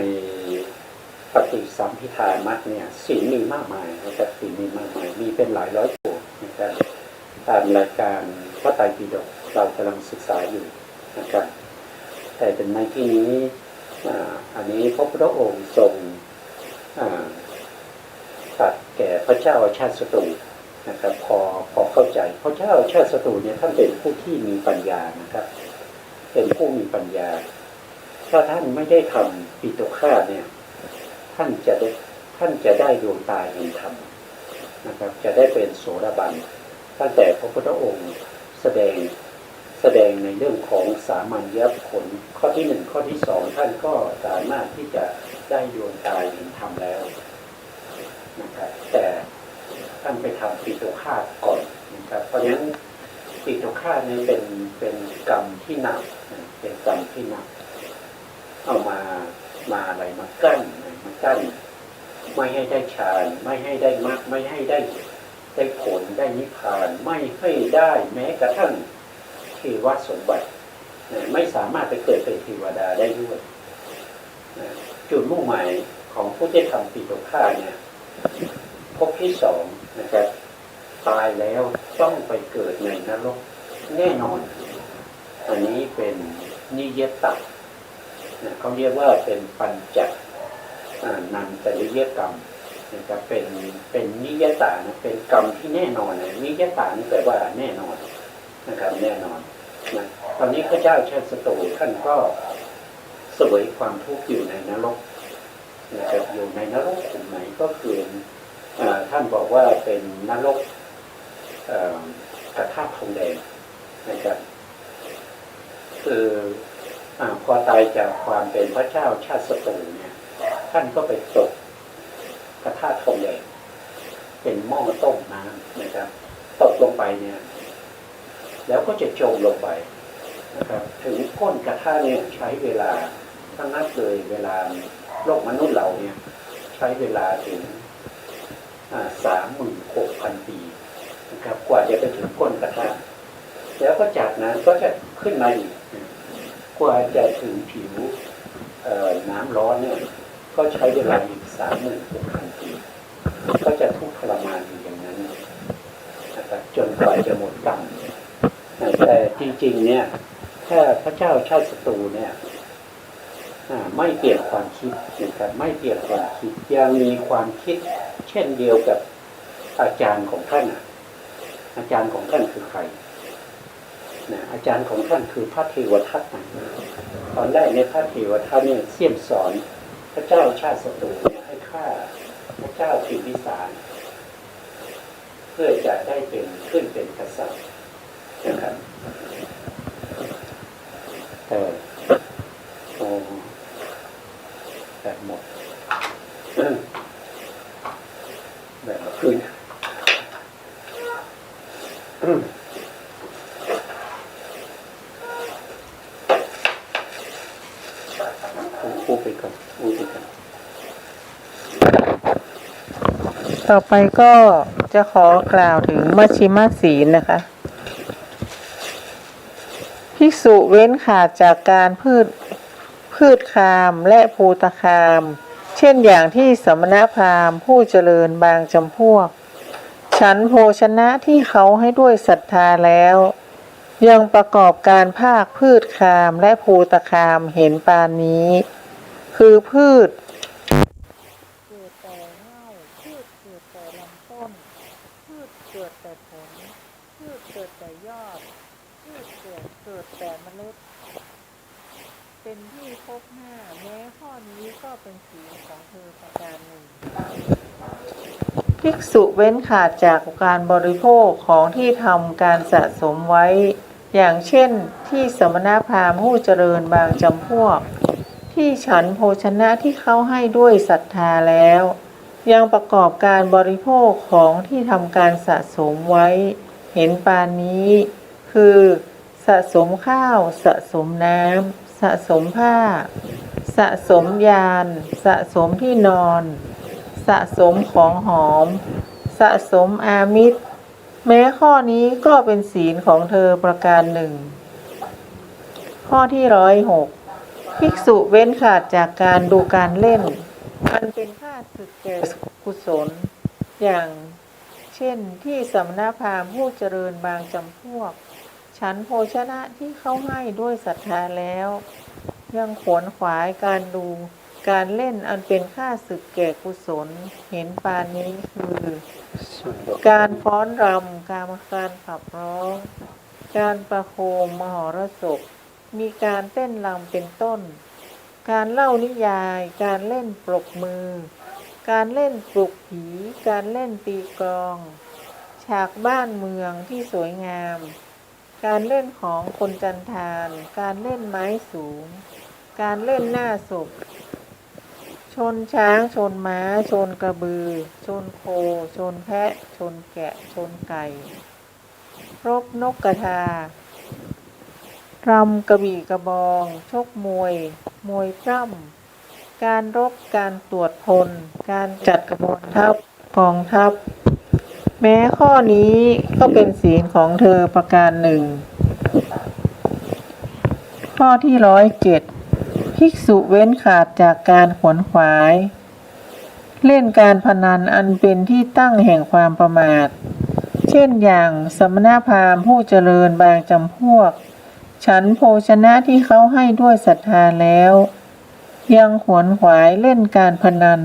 ปฏิสัมภิทามัคเนี่ยศีลมีมากมายนะครับศีลมีมากมายมีเป็นหลายร้อยบทนะครับตามรายการพระไตรปิฎกเรากำลังศึกษาอยู่นะครับแต่เป็นในที่นี้อันนี้พระพุทธองค์ทรงตรัสแก่พระเจ้าอาชาติศัตรูนะครับพอเข้าใจพระเจ้าอาชาติศัตรูเนี่ยท่านเป็นผู้ที่มีปัญญานะครับเป็นผู้มีปัญญาถ้าท่านไม่ได้ทำปิตุฆาตเนี่ยท่านจะได้ดวงตาเห็นธรรมนะครับจะได้เป็นโสดาบันตั้งแต่พระพุทธองค์แสดงในเรื่องของสามัญญผลข้อที่1ข้อที่2ท่านก็สามารถที่จะได้ดวงตาเห็นธรรมแล้วนะครับแต่ท่านไปทำปิตุฆาตก่อนนะครับเพราะฉะนั้นปิตุฆาตนี้เป็นกรรมที่หนักเป็นกรรมที่หนักเอามาอะไรมากั้นไม่ให้ได้ฌานไม่ให้ได้มรรคไม่ให้ได้ผลได้นิพพานไม่ให้ได้แม้กระทั่งเทวสมบัติไม่สามารถไปเกิดเป็นเทวดาได้ด้วยจุดมุ่งหมายของผู้ที่ทำปิตุฆาตเนี่ยภพที่2นะครับตายแล้วต้องไปเกิดในนรกแน่นอนอันนี้เป็นนิยตะเขาเรียกว่าเป็นปัญจนันตริยกรรม นะครับเป็นนิยตานะเป็นกรรมที่แน่นอนนะนิยตานี่แปลว่าแน่นอนนะครับแน่นอนนะตอนนี้พระเจ้าชาติศัตรูท่านก็เสวยความทุกข์อยู่ในนรกนะครับอยู่ในนรกขุมไหนก็คือท่านบอกว่าเป็นนรกกระทะทองแดงนะครับคือพอตายจากความเป็นพระเจ้าชาติศัตรูเนี่ยท่านก็ไปตกกระทะทองแดงเป็นหม้อต้มน้ำนะครับตกลงไปเนี่ยแล้วก็จะจมลงไปนะครับถึงก้นกระทะเนี่ยใช้เวลาทั้งนั้นเลยเวลาโลกมนุษย์เราเนี่ยใช้เวลาถึง36,000 ปีนะครับกว่าจะไปถึงก้นกระทะแล้วก็จากนั้นก็จะขึ้นมาอีกกว่าจะถึงผิวน้ำร้อนเนี่ยก็ใช้เวลาอีก36,000 ปีก็จะทุกข์ทรมานอยู่อย่างนั้นนะครับจนกว่าจะหมดกรรมแต่จริงๆเนี่ยถ้าพระเจ้าชาติศัตรูเนี่ยไม่เปลี่ยนความคิดนะครับไม่เปลี่ยนความคิดยังมีความคิดเช่นเดียวกับอาจารย์ของท่านอาจารย์ของท่านคือใครนะอาจารย์ของท่านคือพระเทวทัตนะตอนแรกในพระเทวทัตเนี่ยเสี่ยมสอนพระเจ้าชาติศัตรูเนี่ยให้ฆ่าพระเจ้าพิมพิสารเพื่อจะได้เป็นขึ้นเป็นกษัตริย์นะครับแต่แบบหมดแบบขึ้นพูดไปก่อนพูดไปก่อนต่อไปก็จะขอกล่าวถึงมัชฌิมศีลนะคะ ภิกษุเว้นขาดจากการพืชคามและภูตคาม เช่นอย่างที่สมณพราหมณ์ผู้เจริญบางจำพวก ฉันโภชนะที่เขาให้ด้วยศรัทธาแล้ว ยังประกอบการภาคพืชคามและภูตคามเห็นปานนี้ คือพืชเกิดแต่เง่าพืชเกิดแต่ลำต้นพืชเกิดแต่ผลพืชเกิดแต่ยอดพืชเกิดแต่เมล็ดเป็นที่พบหน้าแม้ข้อนี้ก็เป็นศีลของเธอประการหนึ่งภิกษุเว้นขาดจากการบริโภคของที่ทำการสะสมไว้อย่างเช่นที่สมณพราหมณ์ผู้เจริญบางจำพวกที่ฉันโภชนะที่เขาให้ด้วยศรัทธาแล้วยังประกอบการบริโภคของที่ทำการสะสมไว้เห็นปานนี้คือสะสมข้าวสะสมน้ำสะสมผ้าสะสมยานสะสมที่นอนสะสมของหอมสะสมอามิตรแม้ข้อนี้ก็เป็นศีลของเธอประการหนึ่งข้อที่106ภิกษุเว้นขาดจากการดูการเล่นอันเป็นข้าศึกแก่กุศลอย่างเช่นที่สมณพราหมณ์ผู้เจริญบางจำพวกฉันโภชนะที่เขาให้ด้วยศรัทธาแล้วยังขวนขวายการดูการเล่นอันเป็นข้าศึกแก่กุศลเห็นปานนี้คือการฟ้อนรำการขับร้องการประโคมมหรสพมีการเต้นรำเป็นต้นการเล่านิยายการเล่นปรบมือการเล่นปลุกผีการเล่นตีกลองฉากบ้านเมืองที่สวยงามการเล่นของคนจันทานการเล่นไม้สูงการเล่นหน้าศพชนช้างชนม้าชนกระบือชนโคชนแพะชนแกะชนไก่รบนกกระทารำกระบี่กระบองชกมวยปล้ำการรบการตรวจพลการจัดกระบวนทัพกองทัพแม้ข้อนี้ก็เป็นศีลของเธอประการหนึ่งข้อที่107ภิกษุเว้นขาดจากการขวนขวายเล่นการพนันอันเป็นที่ตั้งแห่งความประมาทเช่นอย่างสมณพราหมณ์ผู้เจริญบางจำพวกฉันโภชนะที่เขาให้ด้วยศรัทธาแล้วยังขวนขวายเล่นการพนัน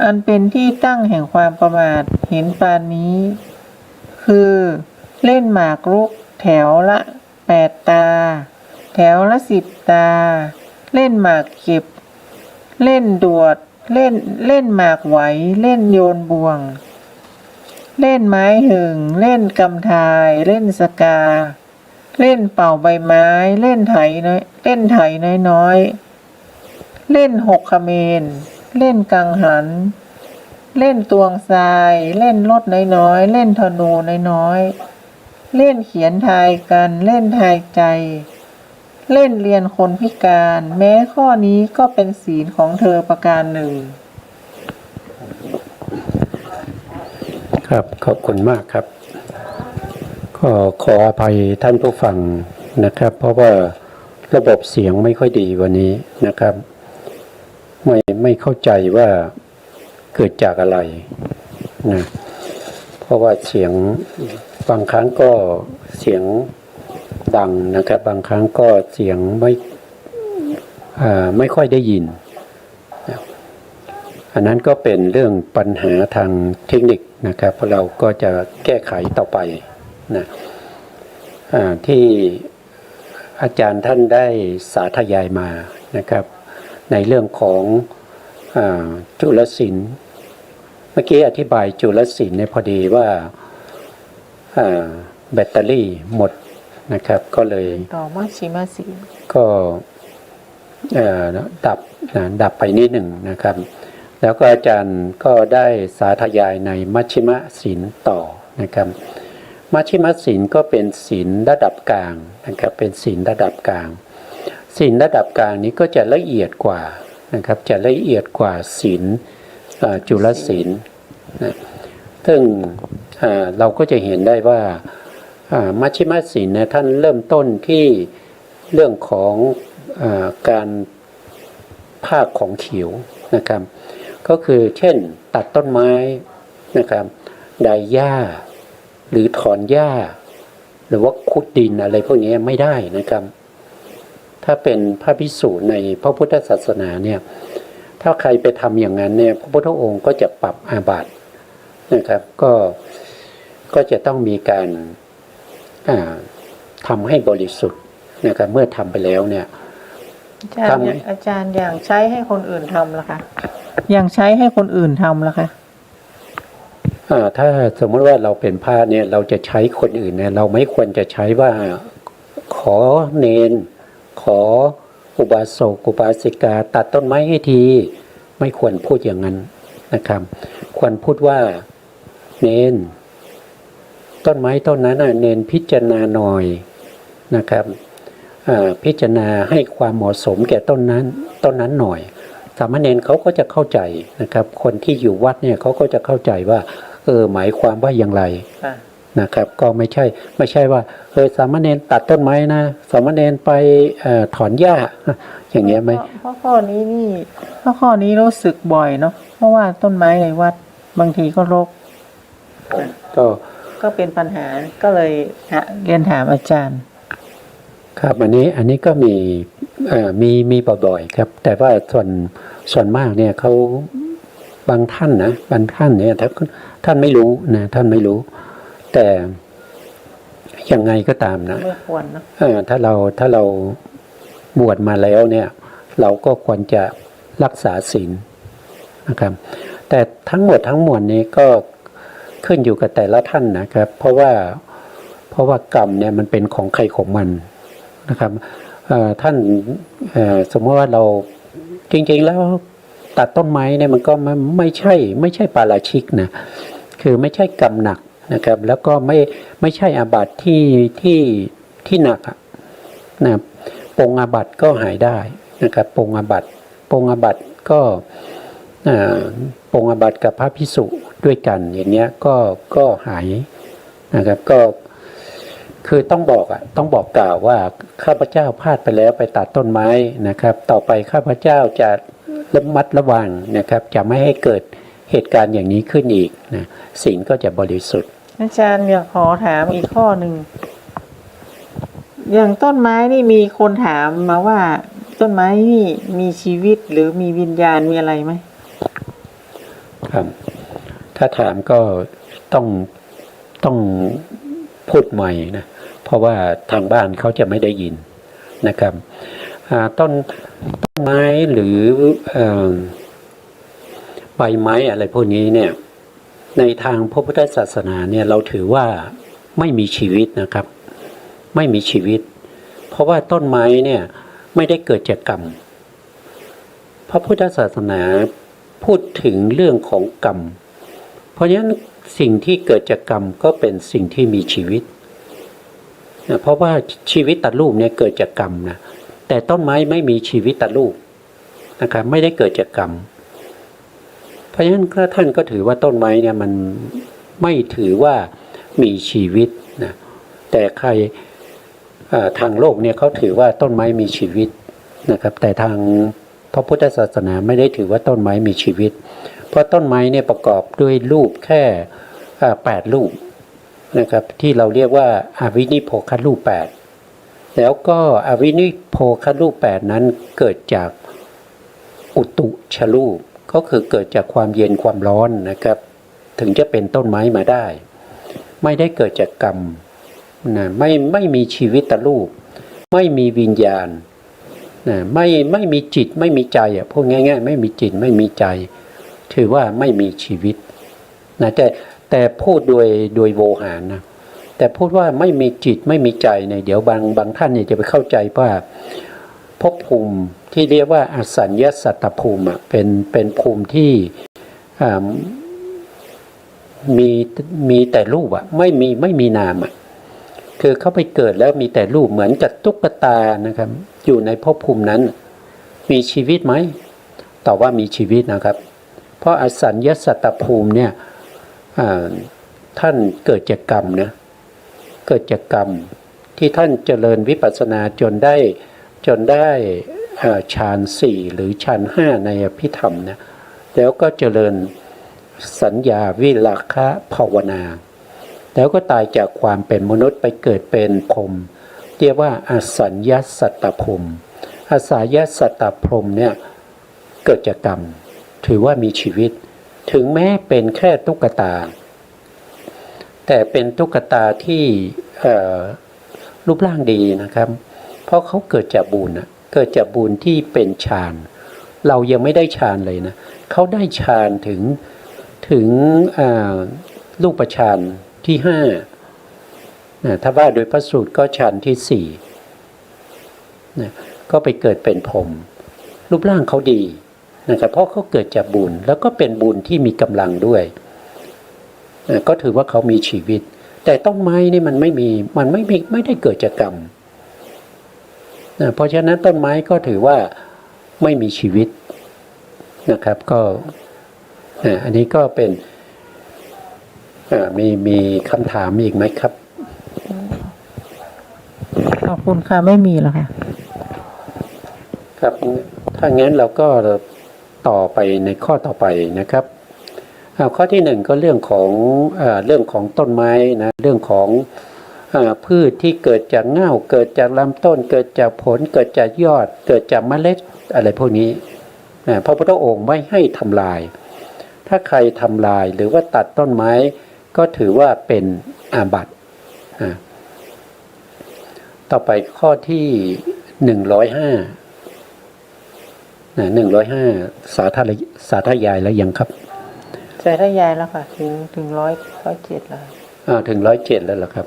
อันเป็นที่ตั้งแห่งความประมาทเห็นปานนี้ คือเล่นหมากรุกแถวละ8 ตา แถวละ10 ตา เล่นหมากเก็บ เล่นดวดเล่นหมากไหวเล่นโยนบ่วง เล่นไม้หึงเล่นกำทายเล่นสกา เล่นเป่าใบไม้เล่นไถน้อยเล่นหกเขมรเล่นกังหัน เล่นตวงทรายเล่นรถน้อยเล่นธนูน้อยเล่นเขียนทายกันเล่นทายใจ เล่นเรียนคนพิการ แม้ข้อนี้ก็เป็นศีลของเธอประการหนึ่ง ครับขอบคุณมากครับก็ขออภัยท่านผู้ฟังนะครับ เพราะว่าระบบเสียงไม่ค่อยดีวันนี้นะครับไม่เข้าใจว่าเกิดจากอะไรนะเพราะว่าเสียงบางครั้งก็เสียงดังนะครับบางครั้งก็เสียงไม่ค่อยได้ยินนะอันนั้นก็เป็นเรื่องปัญหาทางเทคนิคนะครับเราก็จะแก้ไขต่อไปนะที่อาจารย์ท่านได้สาธยายมานะครับในเรื่องของจุลศิลป์เมื่อกี้อธิบายจุลศิลป์เนี่ยพอดีว่าแบตเตอรี่หมดนะครับก็เลยต่อมาชิมาสีก็ดับไปนิดหนึ่งนะครับแล้วก็อาจารย์ก็ได้สาธยายในมัชฌิมศีลต่อนะครับมัชฌิมศีลก็เป็นศีลระดับกลางนะครับเป็นศีลระดับกลางศีลระดับกลางนี้ก็จะละเอียดกว่านะครับจะละเอียดกว่าศีลจุลศีลนะซึ่งเราก็จะเห็นได้ว่ามัชฌิมศีลเนี่ยท่านเริ่มต้นที่เรื่องของการภาคของขิวนะครับก็คือเช่นตัดต้นไม้นะครับไดหญ้าหรือถอนหญ้าหรือว่าขุดดินอะไรพวกนี้ไม่ได้นะครับถ้าเป็นพระภิกษุในพระพุทธศาสนาเนี่ยถ้าใครไปทำอย่างนั้นเนี่ยพระพุทธองค์ก็จะปรับอาบัตินะครับก็จะต้องมีการทำให้บริสุทธิ์นะครับเมื่อทำไปแล้วเนี่ยอาจารย์อย่างใช้ให้คนอื่นทำล่ะคะอย่างใช้ให้คนอื่นทำล่ะคะถ้าสมมติว่าเราเป็นพระเนี่ยเราจะใช้คนอื่นเนี่ยเราไม่ควรจะใช้ว่าขอเนนขออุบาสกอุบาสิกาตัดต้นไม้ให้ทีไม่ควรพูดอย่างนั้นนะครับควรพูดว่าเนนต้นไม้ต้นนั้นเนนพิจารณาหน่อยนะครับพิจารณาให้ความเหมาะสมแก่ต้นนั้นหน่อยสามเณรเขาก็จะเข้าใจนะครับคนที่อยู่วัดเนี่ยเขาก็จะเข้าใจว่าหมายความว่าอย่างไรนะครับก็ไม่ใช่ว่าสามเณรตัดต้นไม้นะสามเณรไปถอนหญ้าอย่างเงี้ยไหมเพราะข้อนี้รู้สึกบ่อยเนาะเพราะว่าต้นไม้ในวัดบางทีก็รกก็เป็นปัญหาก็เลยเรียนถามอาจารย์ครับอันนี้ก็มีบ่อยๆครับแต่ว่าส่วนมากเนี่ยเขาบางท่านเนี่ยท่านไม่รู้นะท่านไม่รู้แต่ยังไงก็ตามนะไม่ควรนะถ้าเราบวชมาแล้วเนี่ยเราก็ควรจะรักษาศีลนะครับแต่ทั้งหมดทั้งมวลนี้ก็ขึ้นอยู่กับแต่ละท่านนะครับเพราะว่ากรรมเนี่ยมันเป็นของใครของมันนะครับท่านสมมติว่าเราจริงๆแล้วตัดต้นไม้เนี่ยมันก็ไม่ใช่ปาราชิกนะคือไม่ใช่กรรมหนักนะครับแล้วก็ไม่ใช่อาบัติที่หนักนะปงอาบัติก็หายได้นะครับปงอาบัติก็ปงอาบัติกับพระภิกษุด้วยกันอย่างเงี้ยก็หายนะครับก็คือต้องบอกกล่าวว่าข้าพเจ้าพลาดไปแล้วไปตัดต้นไม้นะครับต่อไปข้าพเจ้าจะระมัดระวังนะครับจะไม่ให้เกิดเหตุการณ์อย่างนี้ขึ้นอีกนะศีลก็จะบริสุทธิ์อาจารย์อยากขอถามอีกข้อหนึ่งอย่างต้นไม้นี่มีคนถามมาว่าต้นไม้นี่มีชีวิตหรือมีวิญญาณมีอะไรไหม ครับ ถ้าถามก็ต้องต้องพูดใหม่นะเพราะว่าทางบ้านเขาจะไม่ได้ยินนะครับต้นไม้หรือใบไม้อะไรพวกนี้เนี่ยในทางพระพุทธศาสนาเนี่ยเราถือว่าไม่มีชีวิตนะครับ ไม่มีชีวิต เพราะว่าต้นไม้เนี่ยไม่ได้เกิดจากกรรมพระพุทธศาสนาพูดถึงเรื่องของกรรมเพราะฉะนั้นสิ่งที่เกิดจากกรรมก็เป็นสิ่งที่มีชีวิตนะเพราะว่าชีวิตตัดรูปเนี่ยเกิดจากกรรมนะแต่ต้นไม้ไม่มีชีวิตตัดรูปนะครับไม่ได้เกิดจากกรรมเพราะฉะนั้นท่านก็ถือว่าต้นไม้เนี่ยมันไม่ถือว่ามีชีวิตนะแต่ใครทางโลกเนี่ยเขาถือว่าต้นไม้มีชีวิตนะครับแต่ทางพระพุทธศาสนาไม่ได้ถือว่าต้นไม้มีชีวิตเพราะต้นไม้เนี่ยประกอบด้วยรูปแค่8รูปนะครับที่เราเรียกว่าอวินิโพครูป8แล้วก็อวินิโพครูป8นั้นเกิดจากอุตุชรูปก็คือเกิดจากความเย็นความร้อนนะครับถึงจะเป็นต้นไม้มาได้ไม่ได้เกิดจากกรรมนะไม่มีชีวิตตรูปไม่มีวิญญาณนะไม่มีจิตไม่มีใจพูดง่ายๆไม่มีจิตไม่มีใจถือว่าไม่มีชีวิตนะแต่พูดโดยโวหารนะแต่พูดว่าไม่มีจิตไม่มีใจเนี่ยเดี๋ยวบางท่านเนี่ยจะไปเข้าใจว่าภพภูมิที่เรียกว่าอสัญญสัตตภูมิเป็นภูมิที่มีแต่รูปไม่มีนามคือเขาไปเกิดแล้วมีแต่รูปเหมือนกับตุ๊กตานะครับอยู่ในภพภูมินั้นมีชีวิตไหมตอบว่ามีชีวิตนะครับเพราะอสัญญสัตตภูมิเนี่ยท่านเกิดจากกรรมนะเกิดจากกรรมที่ท่านเจริญวิปัสสนาจนได้ฌาน4หรือฌาน5ในอภิธรรมนะแล้วก็เจริญสัญญาวิราคะภาวนาแล้วก็ตายจากความเป็นมนุษย์ไปเกิดเป็นพรหมเรียกว่าอสัญญสัตตพรหมอสัญญสัตตพรหมเนี่ยเกิดจากกรรมถือว่ามีชีวิตถึงแม้เป็นแค่ตุ๊กตาแต่เป็นตุ๊กตาที่รูปร่างดีนะครับเพราะเขาเกิดจากบุญเกิดจากบุญที่เป็นฌานเรายังไม่ได้ฌานเลยนะเขาได้ฌานถึงรูปฌานที่5นะถ้าว่าโดยพระสูตรก็ฌานที่4นะก็ไปเกิดเป็นพรหมรูปร่างเขาดีนะครับเพราะเขาเกิดจากบุญแล้วก็เป็นบุญที่มีกำลังด้วยนะก็ถือว่าเขามีชีวิตแต่ต้นไม้นี่มันไม่ได้เกิดจากกรรมนะเพราะฉะนั้นต้นไม้ก็ถือว่าไม่มีชีวิตนะครับก็อันนี้ก็เป็นมีคำถามอีกไหมครับขอบคุณค่ะไม่มีแล้วค่ะครับถ้างั้นเราก็ต่อไปในข้อต่อไปนะครับข้อที่1ก็เรื่องของต้นไม้นะเรื่องของพืชที่เกิดจากเง่าเกิดจากลำต้นเกิดจากผลเกิดจากยอดเกิดจากเมล็ดอะไรพวกนี้พระพุทธองค์ไม่ให้ทำลายถ้าใครทำลายหรือว่าตัดต้นไม้ก็ถือว่าเป็นอาบัติต่อไปข้อที่105สาธยายแล้วยังครับสาธยายแล้วค่ะถึง107แล้วถึง107แล้วเหรอครับ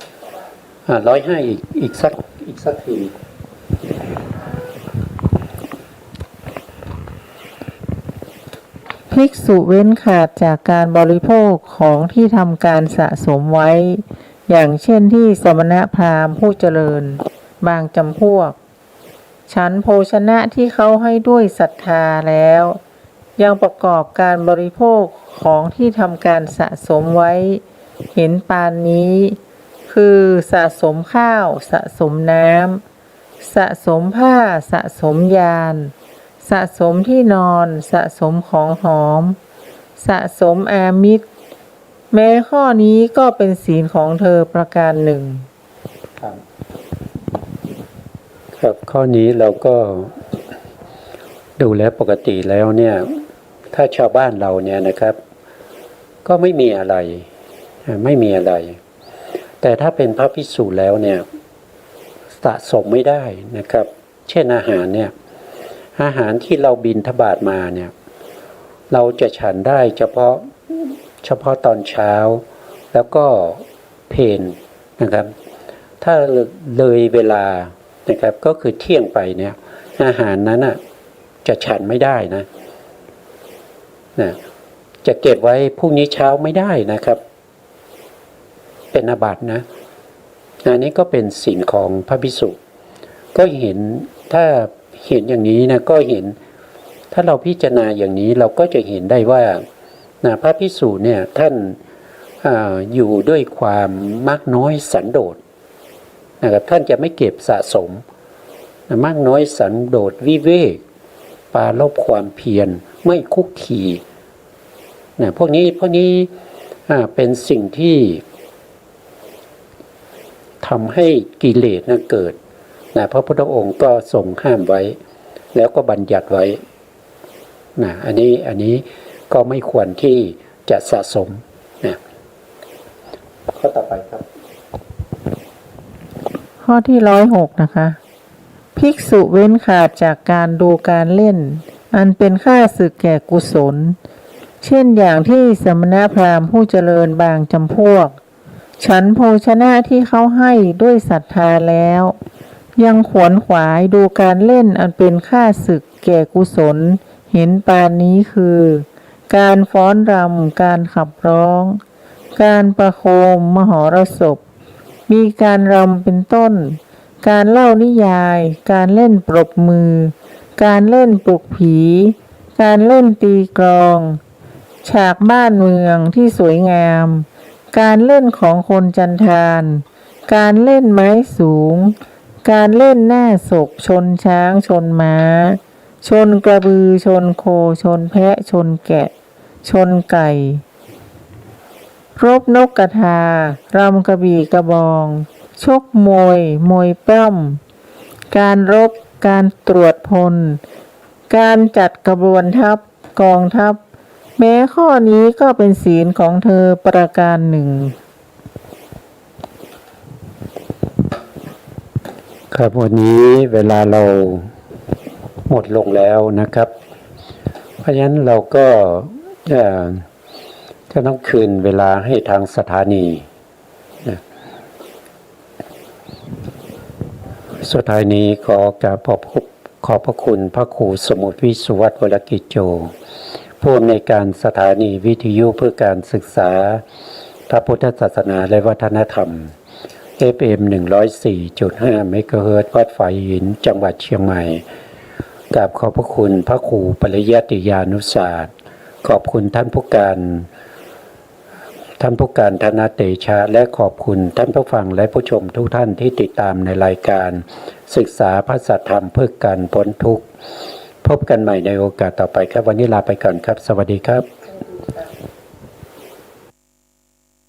105อีกสักทีภิกษุเว้นขาดจากการบริโภคของที่ทำการสะสมไว้อย่างเช่นที่สมณพราหมณ์ผู้เจริญบางจำพวกฉันโภชนะที่เขาให้ด้วยศรัทธาแล้วยังประกอบการบริโภคของที่ทำการสะสมไว้เห็นปานนี้คือสะสมข้าวสะสมน้ำสะสมผ้าสะสมยานสะสมที่นอนสะสมของหอมสะสมอามิตรแม้ข้อนี้ก็เป็นศีลของเธอประการหนึ่งครับข้อนี้เราก็ดูแลปกติแล้วเนี่ยถ้าชาวบ้านเราเนี่ยนะครับ ก็ไม่มีอะไรไม่มีอะไร แต่ถ้าเป็นพระภิกษุแล้วเนี่ยสะสมไม่ได้นะครับ เช่นอาหารเนี่ยอาหารที่เราบิณฑบาตมาเนี่ยเราจะฉันได้เฉพาะตอนเช้าแล้วก็เพลนะครับถ้าเลยเวลานะครับก็คือเที่ยงไปเนี่ยอาหารนั้นน่ะจะฉันไม่ได้นะจะเก็บไว้พรุ่งนี้เช้าไม่ได้นะครับเป็นอาบัตินะอันนี้ก็เป็นศีลของพระภิกษุก็เห็นถ้าเห็นอย่างนี้นะก็เห็นถ้าเราพิจารณาอย่างนี้เราก็จะเห็นได้ว่าพระภิกษุเนี่ยท่านอยู่ด้วยความมากน้อยสันโดษนะครับท่านจะไม่เก็บสะสมมากน้อยสันโดษวิเวกปราลบความเพียรไม่คุกคีพวกนี้เป็นสิ่งที่ทำให้กิเลสเกิดพระพุทธองค์ก็ทรงห้ามไว้แล้วก็บัญญัติไว้อันนี้ก็ไม่ควรที่จะสะสมข้อต่อไปครับข้อที่106นะคะภิกษุเว้นขาดจากการดูการเล่นอันเป็นข้าศึกแก่กุศลเช่นอย่างที่สมณพราหมณ์ผู้เจริญบางจำพวกฉันโภชนะที่เขาให้ด้วยศรัทธาแล้วยังขวนขวายดูการเล่นอันเป็นข้าศึกแก่กุศลเห็นปานนี้คือการฟ้อนรำการขับร้องการประโคมมหรสพมีการรำเป็นต้นการเล่านิยายการเล่นปรบมือการเล่นปลุกผีการเล่นตีกลองฉากบ้านเมืองที่สวยงามการเล่นของคนจันทานการเล่นไม้สูงการเล่นหน้าศกชนช้างชนม้าชนกระบือชนโคชนแพะชนแกะชนไก่รบนกกระทารำกระบี่กระบองชกมวยปล้ำการรบการตรวจพลการจัดกระบวนทัพกองทัพแม้ข้อนี้ก็เป็นศีลของเธอประการหนึ่งครับวันนี้เวลาเราหมดลงแล้วนะครับเพราะฉะนั้นเราก็จะต้องคืนเวลาให้ทางสถานีสุดท้ายนี้ขอกราบขอบพระคุณพระครูสมุทรวิสุวัฒน์วรกิจโจผู้อำนวยการสถานีวิทยุเพื่อการศึกษาพระพุทธศาสนาและวัฒนธรรม FM 104.5 เมกะเฮิรตซ์วัดฝายหินจังหวัดเชียงใหม่กราบขอบพระคุณพระครูปริยัติยานุศาสตร์ขอบคุณท่านผู้การธนเตชะและขอบคุณท่านผู้ฟังและผู้ชมทุกท่านที่ติดตามในรายการศึกษาพระสัทธรรมเพื่อการพ้นทุกข์พบกันใหม่ในโอกาสต่อไปครับวันนี้ลาไปก่อนครับสวัสดีครับ